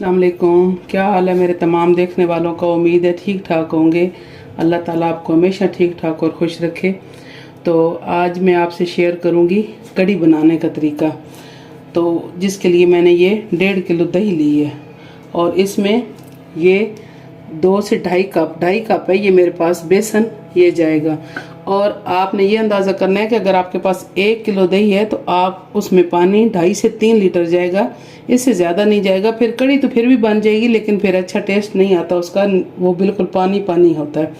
अस्सलाम वालेकुम। क्या हाल है मेरे तमाम देखने वालों का। उम्मीद है ठीक ठाक होंगे। अल्लाह ताला आपको हमेशा ठीक ठाक और खुश रखे। तो आज मैं आपसे शेयर करूंगी कड़ी बनाने का तरीका। तो जिसके लिए मैंने ये 1.5 किलो दही ली है और इसमें ये 2 से ढाई कप है ये मेरे पास बेसन ये जाएगा। और आपने ये अंदाज़ा करना है कि अगर आपके पास 1 किलो दही है तो आप उसमें पानी 2.5 से 3 लीटर जाएगा, इससे ज़्यादा नहीं जाएगा। फिर कड़ी तो फिर भी बन जाएगी लेकिन फिर अच्छा टेस्ट नहीं आता उसका, वो बिल्कुल पानी पानी होता है।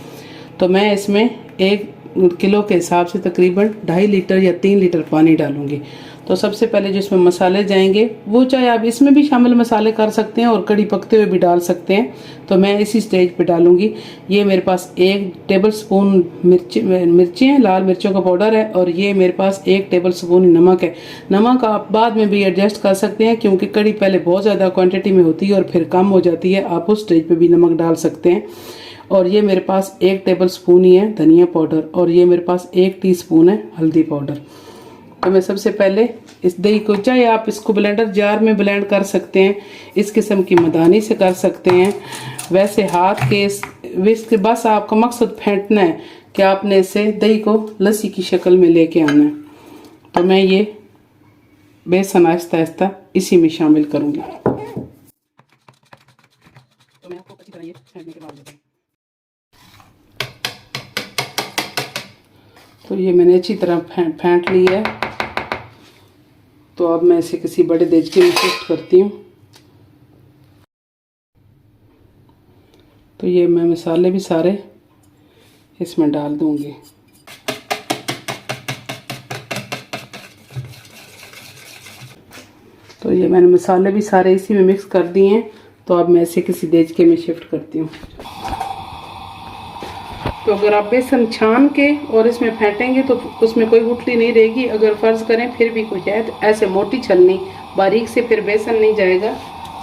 तो मैं इसमें 1 किलो के हिसाब से तकरीबन 2.5 लीटर या 3 लीटर पानी डालूंगी। तो सबसे पहले जिसमें मसाले जाएंगे वो चाहे आप इसमें भी शामिल मसाले कर सकते हैं और कड़ी पकते हुए भी डाल सकते हैं। तो मैं इसी स्टेज पे डालूंगी। ये मेरे पास 1 टेबल स्पून मिर्ची हैं, लाल मिर्चों का पाउडर है, और ये मेरे पास 1 टेबल स्पून नमक है। नमक आप बाद में भी एडजस्ट कर सकते हैं क्योंकि कड़ी पहले बहुत ज़्यादा क्वान्टिटी में होती है और फिर कम हो जाती है, आप उस स्टेज पर भी नमक डाल सकते हैं। और ये मेरे पास 1 टेबल स्पून ही है धनिया पाउडर, और ये मेरे पास 1 टीस्पून है हल्दी पाउडर। तो मैं सबसे पहले इस दही को, चाहे आप इसको ब्लेंडर जार में ब्लेंड कर सकते हैं, इस किस्म की मदानी से कर सकते हैं, वैसे हाथ के विस्क, बस आपका मकसद फेंटना है कि आपने इसे दही को लस्सी की शक्ल में लेके आना है। तो मैं ये बेसन आहिस्ता आहिस्ता इसी में शामिल करूँगी। तो मैं आपको अच्छी तरह ये फेंटने के बाद देती हूँ। तो ये मैंने अच्छी तरह फेंट ली है। तो अब मैं इसे किसी बड़े देचके में शिफ्ट करती हूँ। तो ये मैं मसाले भी सारे इसमें डाल दूंगी। तो ये मैंने मसाले भी सारे इसी में मिक्स कर दिए हैं। तो अब मैं इसे किसी देचके में शिफ्ट करती हूँ। तो अगर आप बेसन छान के और इसमें फेंटेंगे तो उसमें कोई गुठली नहीं रहेगी। अगर फर्ज करें फिर भी कुछ है तो ऐसे मोटी छलनी बारीक से फिर बेसन नहीं जाएगा,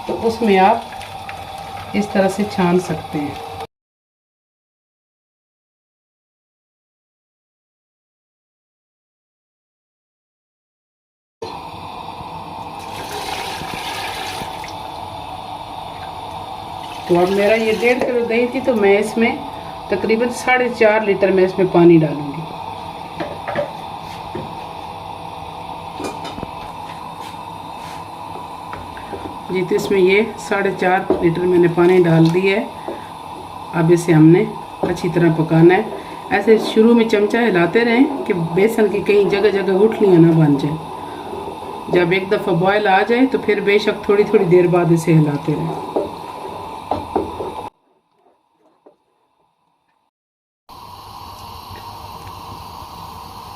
तो उसमें आप इस तरह से छान सकते हैं। तो अब मेरा ये 1.5 किलो दही थी, तो मैं इसमें तकरीबन 4.5 लीटर में इसमें पानी डालूंगी। जी, तो इसमें ये 4.5 लीटर मैंने पानी डाल दिया है। अब इसे हमने अच्छी तरह पकाना है। ऐसे शुरू में चमचा हिलाते रहें कि बेसन की कहीं जगह जगह गुठलियाँ ना बन जाए। जब एक दफ़ा बॉयल आ जाए तो फिर बेशक थोड़ी थोड़ी देर बाद इसे हिलाते रहें।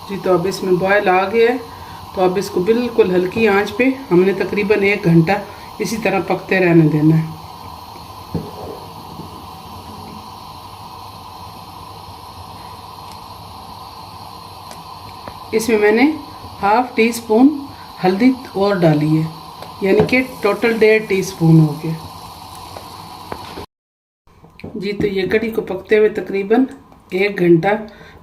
जी, तो अब इसमें बॉयल आ गया है। तो अब इसको बिल्कुल हल्की आंच पे हमने तकरीबन 1 घंटा इसी तरह पकते रहने देना है। इसमें मैंने ½ टीस्पून हल्दी और डाली है, यानी कि टोटल 1.5 टीस्पून हो गया। जी, तो ये कड़ी को पकते हुए तकरीबन 1 घंटा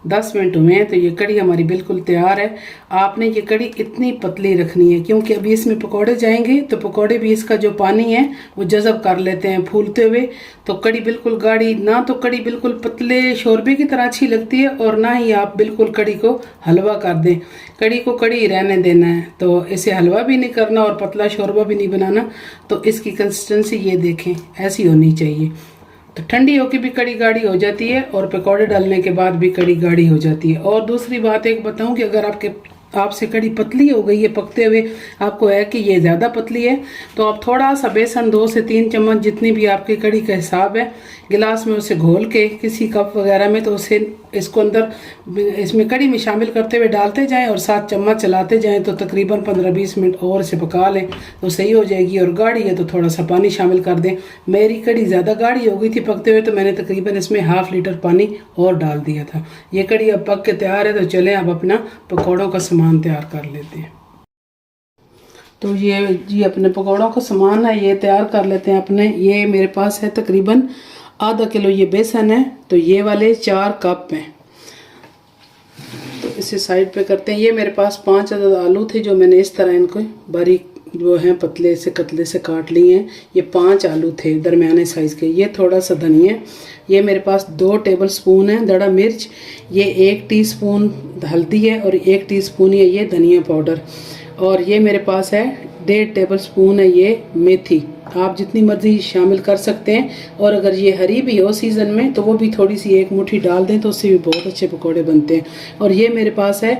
10 मिनट हुए हैं। तो ये कड़ी हमारी बिल्कुल तैयार है। आपने ये कड़ी इतनी पतली रखनी है क्योंकि अभी इसमें पकोड़े जाएंगे तो पकोड़े भी इसका जो पानी है वो जज़ब कर लेते हैं फूलते हुए। तो कड़ी बिल्कुल गाढ़ी ना, तो कड़ी बिल्कुल पतले शोरबे की तरह अच्छी लगती है, और ना ही आप बिल्कुल कड़ी को हलवा कर दें। कड़ी को कड़ी रहने देना है, तो इसे हलवा भी नहीं करना और पतला शोरबा भी नहीं बनाना। तो इसकी कंसिस्टेंसी ये देखें, ऐसी होनी चाहिए। तो ठंडी होकर भी कड़ी गाढ़ी हो जाती है और पकौड़े डालने के बाद भी कड़ी गाढ़ी हो जाती है। और दूसरी बात एक बताऊं कि अगर आपसे कड़ी पतली हो गई है पकते हुए, आपको है कि ये ज़्यादा पतली है, तो आप थोड़ा सा बेसन 2 से 3 चम्मच जितनी भी आपकी कड़ी का हिसाब है गिलास में उसे घोल के किसी कप वगैरह में, तो उसे इसको अंदर इसमें कड़ी में शामिल करते हुए डालते जाएं और 7 चम्मच चलाते जाएं। तो तकरीबन 15-20 मिनट और इसे पका लें तो सही हो जाएगी। और गाढ़ी है तो थोड़ा सा पानी शामिल कर दें। मेरी कड़ी ज़्यादा गाढ़ी हो गई थी पकते हुए, तो मैंने तकरीबन इसमें ½ लीटर पानी और डाल दिया था। ये कड़ी अब पक के तैयार है। तो चलें अब अपना पकौड़ों का सामान तैयार कर लेते हैं। तो ये जी अपने पकौड़ों का सामान है ये तैयार कर लेते हैं अपने। ये मेरे पास है तकरीबन ½ किलो ये बेसन है, तो ये वाले 4 कप हैं। तो इसे साइड पे करते हैं। ये मेरे पास 5 अदद आलू थे जो मैंने इस तरह इनको बारीक वो हैं पतले से कतले से काट लिए हैं। ये 5 आलू थे दरमियाने साइज़ के। ये थोड़ा सा धनिया, ये मेरे पास 2 टेबल स्पून है दड़ा मिर्च, ये 1 टीस्पून हल्दी है और 1 टीस्पून है ये धनिया पाउडर, और ये मेरे पास है 1.5 टेबल स्पून है ये मेथी। आप जितनी मर्जी शामिल कर सकते हैं, और अगर ये हरी भी हो सीज़न में तो वो भी थोड़ी सी 1 मुट्ठी डाल दें तो उससे भी बहुत अच्छे पकोड़े बनते हैं। और ये मेरे पास है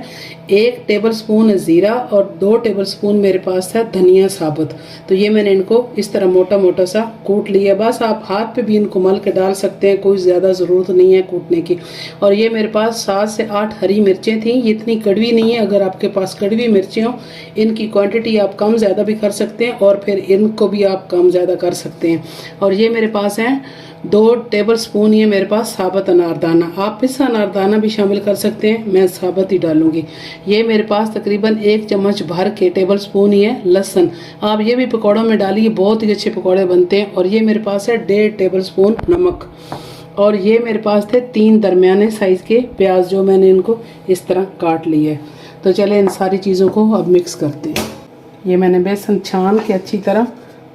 1 टेबल स्पून ज़ीरा और 2 टेबल स्पून मेरे पास है धनिया साबुत। तो ये मैंने इनको इस तरह मोटा मोटा सा कूट लिया। बस आप हाथ पे भी इनको मल के डाल सकते हैं, कोई ज़्यादा ज़रूरत नहीं है कूटने की। और ये मेरे पास 7 से 8 हरी मिर्चें थी, ये इतनी कड़वी नहीं है। अगर आपके पास कड़वी मिर्चें हो, इनकी क्वांटिटी आप कम ज़्यादा भी कर सकते हैं, और फिर इनको भी आप कम ज़्यादा कर सकते हैं। और ये मेरे पास है 2 टेबल स्पून ये मेरे पास साबुत अनारदाना, आप पिसा अनारदाना भी शामिल कर सकते हैं, मैं साबुत ही डालूंगी। ये मेरे पास तकरीबन 1 चम्मच भर के टेबल स्पून ही है लहसुन, आप ये भी पकौड़ों में डालिए, बहुत ही अच्छे पकौड़े बनते हैं। और ये मेरे पास है 1.5 टेबल स्पून नमक। और ये मेरे पास थे 3 दरमियाने साइज़ के प्याज, जो मैंने इनको इस तरह काट लिए। तो चले इन सारी चीज़ों को अब मिक्स करते हैं। ये मैंने बेसन छान के अच्छी तरह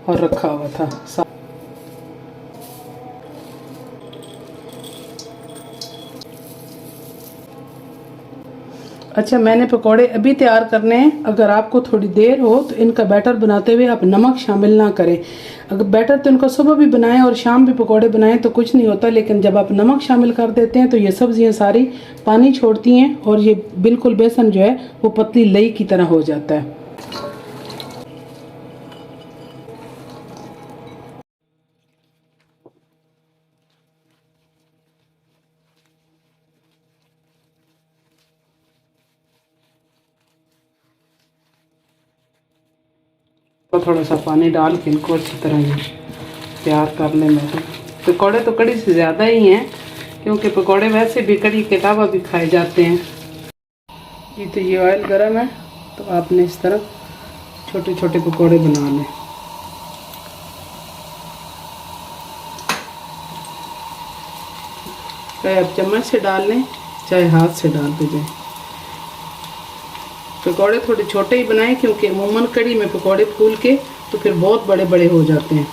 और रखा हुआ था। अच्छा, मैंने पकोड़े अभी तैयार करने हैं। अगर आपको थोड़ी देर हो तो इनका बैटर बनाते हुए आप नमक शामिल ना करें। अगर बैटर तो इनका सुबह भी बनाएं और शाम भी पकोड़े बनाएं तो कुछ नहीं होता, लेकिन जब आप नमक शामिल कर देते हैं तो ये सब्जियां सारी पानी छोड़ती हैं और ये बिल्कुल बेसन जो है वो पतली लई की तरह हो जाता है। तो थोड़ा सा पानी डाल के इनको अच्छी तरह तैयार कर लें। मैं पकौड़े तो कड़ी से ज़्यादा ही हैं, क्योंकि पकौड़े वैसे भी कड़ी के अलावा भी खाए जाते हैं। ये तो ये ऑयल गर्म है, तो आपने इस तरह छोटे छोटे पकौड़े बना लें। चाहे आप चम्मच से डाल लें, चाहे हाथ से डाल दीजिए। पकौड़े थोड़े छोटे ही बनाएं, क्योंकि अमूमन कड़ी में पकौड़े फूल के तो फिर बहुत बड़े बड़े हो जाते हैं।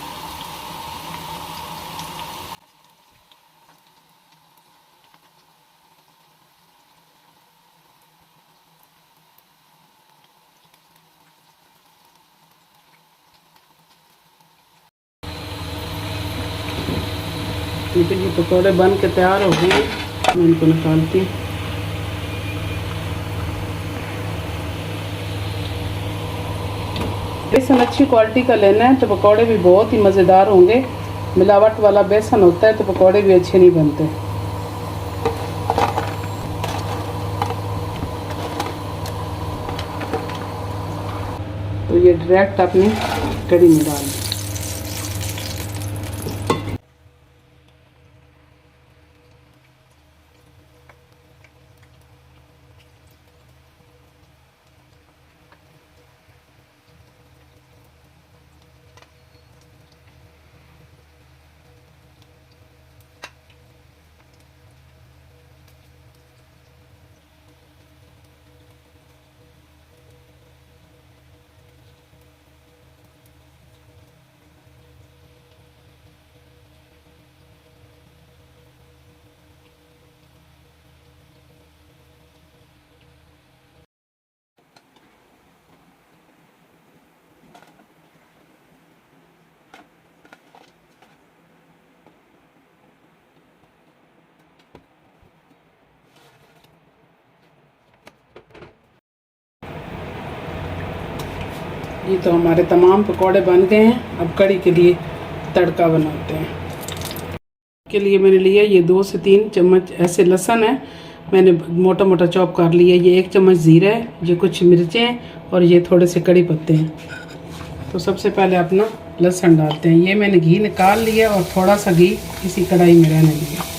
ये पकौड़े बन के तैयार हो गए, मैं इनको निकालती हूँ। बेसन अच्छी क्वालिटी का लेना है तो पकौड़े भी बहुत ही मज़ेदार होंगे। मिलावट वाला बेसन होता है तो पकौड़े भी अच्छे नहीं बनते। तो ये डायरेक्ट अपनी कड़ी में डाल दें। ये तो हमारे तमाम पकौड़े बन गए हैं। अब कड़ी के लिए तड़का बनाते हैं। के लिए मैंने लिया ये 2 से 3 चम्मच ऐसे लहसुन है, मैंने मोटा मोटा चॉप कर लिया। ये 1 चम्मच ज़ीरा है, ये कुछ मिर्चें हैं और ये थोड़े से कड़ी पत्ते हैं। तो सबसे पहले अपना लहसुन डालते हैं। ये मैंने घी निकाल लिया और थोड़ा सा घी इसी कढ़ाई में रहने दिया।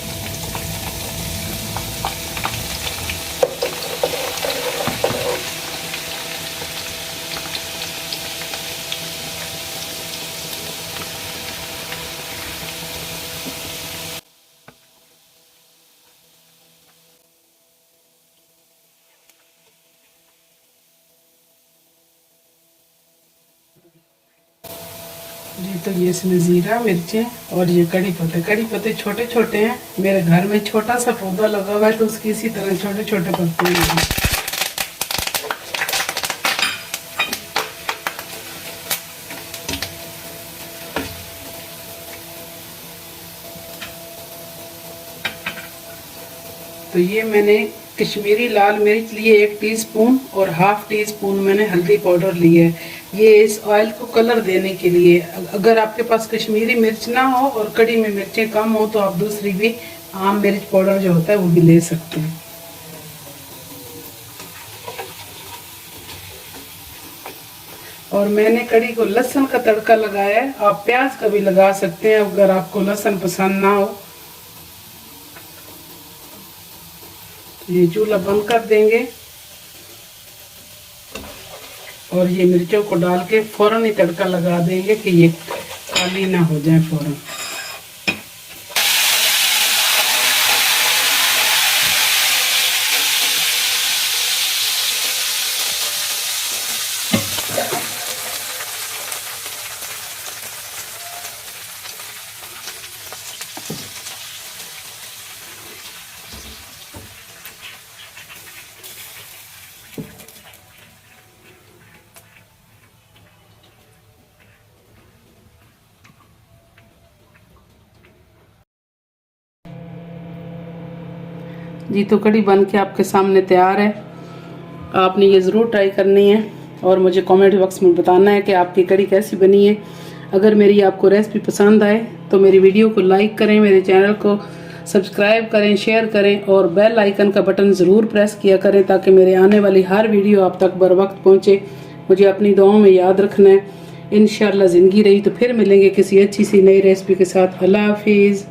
तो ये इसमें ज़ीरा, मिर्चें और ये कड़ी पत्ते छोटे छोटे हैं। मेरे घर में छोटा सा पौधा लगा हुआ है तो उसकी इसी तरह छोटे छोटे पत्ते हैं। तो ये मैंने कश्मीरी लाल मिर्च लिए 1 टीस्पून और हाफ टी स्पून मैंने हल्दी पाउडर लिए है। ये इस ऑयल को कलर देने के लिए। अगर आपके पास कश्मीरी मिर्च ना हो और कड़ी में मिर्चें कम हो तो आप दूसरी भी आम मिर्च पाउडर जो होता है वो भी ले सकते हैं। और मैंने कड़ी को लहसुन का तड़का लगाया है। आप प्याज का भी लगा सकते हैं अगर आपको लहसुन पसंद ना हो। ये चूल्हा बंद कर देंगे और ये मिर्चों को डाल के फौरन ही तड़का लगा देंगे कि ये काली ना हो जाए फौरन। जी तो कड़ी बन के आपके सामने तैयार है। आपने ये ज़रूर ट्राई करनी है और मुझे कमेंट बॉक्स में बताना है कि आपकी कड़ी कैसी बनी है। अगर मेरी आपको रेसिपी पसंद आए तो मेरी वीडियो को लाइक करें, मेरे चैनल को सब्सक्राइब करें, शेयर करें और बेल आइकन का बटन ज़रूर प्रेस किया करें ताकि मेरे आने वाली हर वीडियो आप तक बर वक्त पहुँचे। मुझे अपनी दुआओं में याद रखना है। इंशाअल्लाह ज़िंदगी रही तो फिर मिलेंगे किसी अच्छी सी नई रेसिपी के साथ। अल्लाह हाफिज़।